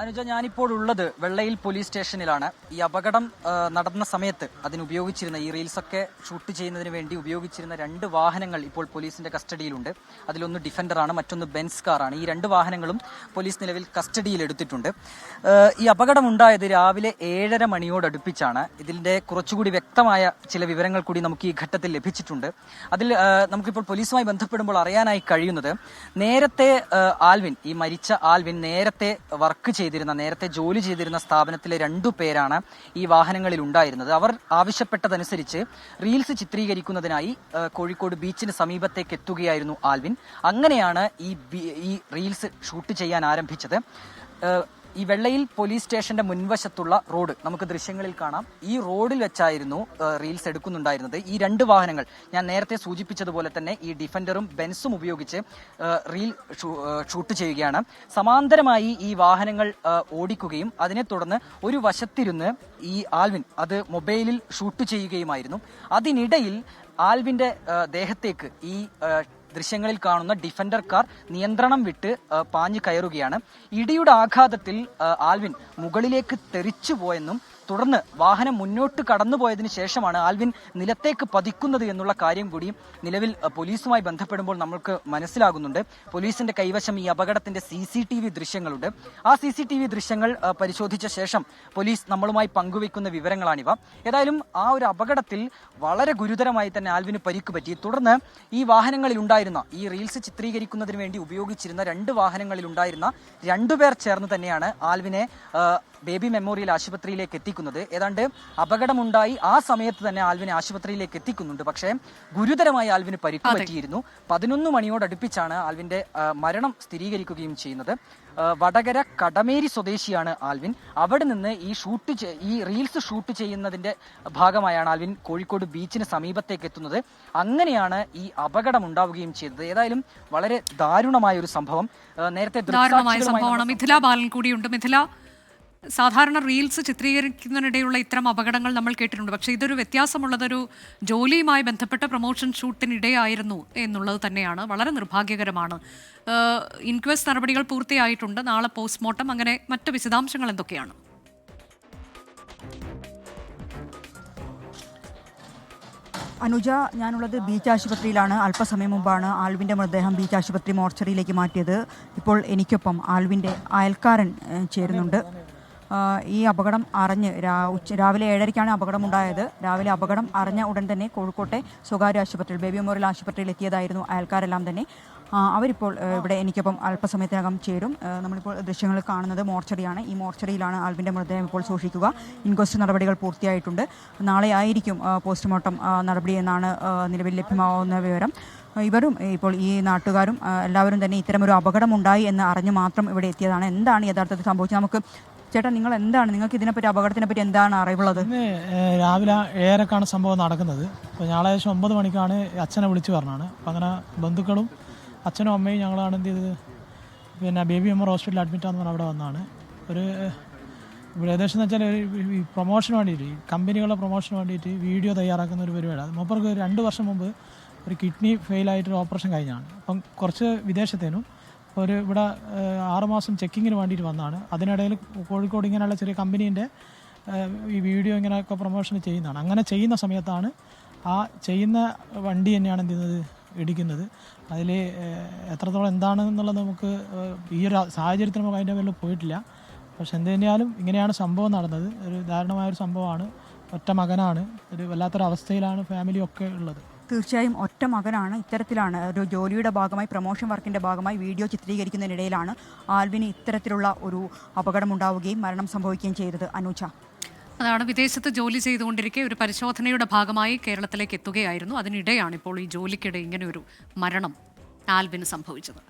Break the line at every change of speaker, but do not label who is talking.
അനുജ, ഞാനിപ്പോൾ ഉള്ളത് വെള്ളയിൽ പോലീസ് സ്റ്റേഷനിലാണ്. ഈ അപകടം നടന്ന സമയത്ത് അതിനുപയോഗിച്ചിരുന്ന ഈ റീൽസൊക്കെ ഷൂട്ട് ചെയ്യുന്നതിന് വേണ്ടി ഉപയോഗിച്ചിരുന്ന 2 വാഹനങ്ങൾ ഇപ്പോൾ പോലീസിന്റെ കസ്റ്റഡിയിലുണ്ട്. അതിലൊന്ന് ഡിഫൻഡറാണ്, മറ്റൊന്ന് ബെൻസ് കാറാണ്. ഈ 2 വാഹനങ്ങളും പോലീസ് നിലവിൽ കസ്റ്റഡിയിൽ എടുത്തിട്ടുണ്ട്. ഈ അപകടമുണ്ടായത് രാവിലെ 7:30 മണിയോടടുപ്പിച്ചാണ്. ഇതിന്റെ കുറച്ചുകൂടി വ്യക്തമായ ചില വിവരങ്ങൾ കൂടി നമുക്ക് ഈ ഘട്ടത്തിൽ ലഭിച്ചിട്ടുണ്ട്. അതിൽ നമുക്കിപ്പോൾ പോലീസുമായി ബന്ധപ്പെടുമ്പോൾ അറിയാനായി കഴിയുന്നത്, നേരത്തെ ആൽവിൻ, ഈ മരിച്ച ആൽവിൻ നേരത്തെ നേരത്തെ ജോലി ചെയ്തിരുന്ന സ്ഥാപനത്തിലെ 2 പേരാണ് ഈ വാഹനങ്ങളിൽ ഉണ്ടായിരുന്നത്. അവർ ആവശ്യപ്പെട്ടതനുസരിച്ച് റീൽസ് ചിത്രീകരിക്കുന്നതിനായി കോഴിക്കോട് ബീച്ചിന് സമീപത്തേക്ക് എത്തുകയായിരുന്നു ആൽവിൻ. അങ്ങനെയാണ് ഈ റീൽസ് ഷൂട്ട് ചെയ്യാൻ ആരംഭിച്ചത്. ഈ വെള്ളയിൽ പോലീസ് സ്റ്റേഷന്റെ മുൻവശത്തുള്ള റോഡ് നമുക്ക് ദൃശ്യങ്ങളിൽ കാണാം. ഈ റോഡിൽ വെച്ചായിരുന്നു റീൽസ് എടുക്കുന്നുണ്ടായിരുന്നത്. ഈ 2 വാഹനങ്ങൾ ഞാൻ നേരത്തെ സൂചിപ്പിച്ചതുപോലെ തന്നെ ഈ ഡിഫൻഡറും ബെൻസും ഉപയോഗിച്ച് റീൽ ഷൂട്ട് ചെയ്യുകയാണ്. സമാന്തരമായി ഈ വാഹനങ്ങൾ ഓടിക്കുകയും അതിനെ തുടർന്ന് ഒരു വശത്തിരുന്ന് ഈ ആൽവിൻ അത് മൊബൈലിൽ ഷൂട്ട് ചെയ്യുകയുമായിരുന്നു. അതിനിടയിൽ ആൽവിന്റെ ദേഹത്തേക്ക് ഈ ദൃശ്യങ്ങളിൽ കാണുന്ന ഡിഫൻഡർ കാർ നിയന്ത്രണം വിട്ട് പാഞ്ഞു കയറുകയാണ്. ഇടിയുടെ ആഘാതത്തിൽ ആൽവിൻ മുകളിലേക്ക് തെറിച്ചു പോയെന്നും തുടർന്ന് വാഹനം മുന്നോട്ട് കടന്നുപോയതിനു ശേഷമാണ് ആൽവിൻ നിലത്തേക്ക് പതിക്കുന്നത് എന്നുള്ള കാര്യം കൂടി നിലവിൽ പോലീസുമായി ബന്ധപ്പെടുമ്പോൾ നമ്മൾക്ക് മനസ്സിലാകുന്നുണ്ട്. പോലീസിന്റെ കൈവശം ഈ അപകടത്തിന്റെ CCTV ദൃശ്യങ്ങളുണ്ട്. ആ CCTV ദൃശ്യങ്ങൾ പരിശോധിച്ച ശേഷം പോലീസ് നമ്മളുമായി പങ്കുവെക്കുന്ന വിവരങ്ങളാണിവ. ഏതായാലും ആ ഒരു അപകടത്തിൽ വളരെ ഗുരുതരമായി തന്നെ ആൽവിന് പരിക്ക് പറ്റി. തുടർന്ന് ഈ വാഹനങ്ങളിൽ ഉണ്ടായിരുന്ന, ഈ റീൽസ് ചിത്രീകരിക്കുന്നതിന് വേണ്ടി ഉപയോഗിച്ചിരുന്ന 2 വാഹനങ്ങളിൽ ഉണ്ടായിരുന്ന 2 പേർ ചേർന്ന് തന്നെയാണ് ആൽവിനെ ബേബി മെമ്മോറിയൽ ആശുപത്രിയിലേക്ക് എത്തിക്കുന്നത്. ഏതാണ്ട് അപകടമുണ്ടായി ആ സമയത്ത് തന്നെ ആൽവിനെ ആശുപത്രിയിലേക്ക് എത്തിക്കുന്നുണ്ട്. പക്ഷേ ഗുരുതരമായി ആൽവിന് പരിക്ക് പറ്റിയിരുന്നു. 11 മണിയോടടുപ്പിച്ചാണ് ആൽവിന്റെ മരണം സ്ഥിരീകരിക്കുകയും ചെയ്യുന്നത്. വടകര കടമേരി സ്വദേശിയാണ് ആൽവിൻ. അവിടെ നിന്ന് ഈ റീൽസ് ഷൂട്ട് ചെയ്യുന്നതിന്റെ ഭാഗമായാണ് ആൽവിൻ കോഴിക്കോട് ബീച്ചിന് സമീപത്തേക്ക് എത്തുന്നത്. അങ്ങനെയാണ് ഈ അപകടം ഉണ്ടാവുകയും ചെയ്തത്. ഏതായാലും വളരെ ദാരുണമായ ഒരു സംഭവം. നേരത്തെ
മിഥില ബാലൻ കൂടിയുണ്ട്. മിഥില, സാധാരണ റീൽസ് ചിത്രീകരിക്കുന്നതിനിടെയുള്ള ഇത്തരം അപകടങ്ങൾ നമ്മൾ കേട്ടിട്ടുണ്ട്. പക്ഷേ ഇതൊരു വ്യത്യാസമുള്ളതൊരു ജോലിയുമായി ബന്ധപ്പെട്ട പ്രൊമോഷൻ ഷൂട്ടിനിടെയായിരുന്നു എന്നുള്ളത് തന്നെയാണ്. വളരെ നിർഭാഗ്യകരമാണ്. ഇൻക്വസ്റ്റ് നടപടികൾ പൂർത്തിയായിട്ടുണ്ട്. നാളെ പോസ്റ്റ്മോർട്ടം, അങ്ങനെ മറ്റ് വിശദാംശങ്ങൾ എന്തൊക്കെയാണ്?
അനുജ, ഞാനുള്ളത് ബീച്ച് ആശുപത്രിയിലാണ്. അല്പസമയം മുമ്പാണ് ആൽവിൻ്റെ മൃതദേഹം ബീച്ച് ആശുപത്രി മോർച്ചറിയിലേക്ക് മാറ്റിയത്. ഇപ്പോൾ എനിക്കൊപ്പം ആൽവിൻ്റെ അയൽക്കാരൻ ചേരുന്നുണ്ട്. ഈ അപകടം അറിഞ്ഞ് രാവിലെ 7:30ക്കാണ് അപകടമുണ്ടായത്. രാവിലെ അപകടം അറിഞ്ഞ ഉടൻ തന്നെ കോഴിക്കോട്ടെ സ്വകാര്യ ആശുപത്രിയിൽ, ബേബി മെമ്മോറിയൽ ആശുപത്രിയിൽ എത്തിയതായിരുന്നു അയൽക്കാരെല്ലാം തന്നെ. അവരിപ്പോൾ ഇവിടെ എനിക്കൊപ്പം അല്പസമയത്തിനകം ചേരും. നമ്മളിപ്പോൾ ദൃശ്യങ്ങൾ കാണുന്നത് മോർച്ചറിയാണ്. ഈ മോർച്ചറിയിലാണ് ആൽവിൻ്റെ മൃതദേഹം ഇപ്പോൾ സൂക്ഷിക്കുക. ഇൻക്വസ്റ്റ് നടപടികൾ പൂർത്തിയായിട്ടുണ്ട്. നാളെ ആയിരിക്കും പോസ്റ്റ്മോർട്ടം നടപടി എന്നാണ് നിലവിൽ ലഭ്യമാവുന്ന വിവരം. ഇവരും ഇപ്പോൾ ഈ നാട്ടുകാരും എല്ലാവരും തന്നെ ഇത്തരമൊരു അപകടമുണ്ടായി എന്ന് അറിഞ്ഞ് മാത്രം ഇവിടെ എത്തിയതാണ്. എന്താണ് യഥാർത്ഥത്തിൽ സംഭവിച്ചത്? നമുക്ക് ചേട്ടാ, നിങ്ങൾക്ക് ഇതിനെപ്പറ്റി, അപകടത്തിനെ പറ്റി എന്താണ് അറിവുള്ളത്?
രാവിലെ 7:30ക്കാണ് സംഭവം നടക്കുന്നത്. അപ്പോൾ ഞായറാഴ്ച 9 മണിക്കാണ് അച്ഛനെ വിളിച്ചു പറഞ്ഞാണ്. അപ്പോൾ അങ്ങനെ ബന്ധുക്കളും അച്ഛനും അമ്മയും ഞങ്ങളാണ് എന്ത് ചെയ്തത്, പിന്നെ ബേബി മെമ്മോറിയൽ ഹോസ്പിറ്റലിൽ അഡ്മിറ്റാന്ന് പറഞ്ഞാൽ അവിടെ വന്നാണ്. ഇവിടെ ഏകദേശം എന്ന് വെച്ചാൽ ഈ പ്രൊമോഷന് വേണ്ടിയിട്ട്, കമ്പനികളുടെ പ്രൊമോഷന് വേണ്ടിയിട്ട് വീഡിയോ തയ്യാറാക്കുന്ന ഒരു പരിപാടി. അത് മൂപ്പർക്ക് 2 വർഷം മുമ്പ് ഒരു കിഡ്നി ഫെയിലായിട്ടൊരു ഓപ്പറേഷൻ കഴിഞ്ഞാണ്. അപ്പം കുറച്ച് വിദേശത്തേനും ഇവിടെ 6 മാസം ചെക്കിങ്ങിന് വേണ്ടിയിട്ട് വന്നതാണ്. അതിനിടയിൽ കോഴിക്കോട് ഇങ്ങനെയുള്ള ചെറിയ കമ്പനീൻ്റെ ഈ വീഡിയോ ഇങ്ങനെയൊക്കെ പ്രൊമോഷൻ ചെയ്യുന്നതാണ്. അങ്ങനെ ചെയ്യുന്ന സമയത്താണ് ആ ചെയ്യുന്ന വണ്ടി തന്നെയാണ് എന്ത് ചെയ്യുന്നത്, ഇടിക്കുന്നത്. അതിൽ എത്രത്തോളം എന്താണെന്നുള്ളത് നമുക്ക് ഈ ഒരു സാഹചര്യത്തിൽ നമുക്ക് അതിൻ്റെ പേരിൽ പോയിട്ടില്ല. പക്ഷെ എന്ത് തന്നെയാലും ഇങ്ങനെയാണ് സംഭവം നടന്നത്. ഒരു ദാരുണമായൊരു സംഭവമാണ്. ഒറ്റ മകനാണ്. ഒരു വല്ലാത്തൊരവസ്ഥയിലാണ് ഫാമിലിയൊക്കെ ഉള്ളത്.
തീർച്ചയായും ഒറ്റ മകനാണ്. ഇത്തരത്തിലാണ് ഒരു ജോലിയുടെ ഭാഗമായി, പ്രൊമോഷൻ വർക്കിൻ്റെ ഭാഗമായി വീഡിയോ ചിത്രീകരിക്കുന്നതിനിടയിലാണ് ആൽവിന് ഇത്തരത്തിലുള്ള ഒരു അപകടമുണ്ടാവുകയും മരണം സംഭവിക്കുകയും ചെയ്തത്. അനുജ,
അതാണ്, വിദേശത്ത് ജോലി ചെയ്തുകൊണ്ടിരിക്കെ ഒരു പരിശോധനയുടെ ഭാഗമായി കേരളത്തിലേക്ക് എത്തുകയായിരുന്നു. അതിനിടെയാണ് ഇപ്പോൾ ഈ ജോലിക്കിടെ ഇങ്ങനെ ഒരു മരണം ആൽവിന് സംഭവിച്ചത്.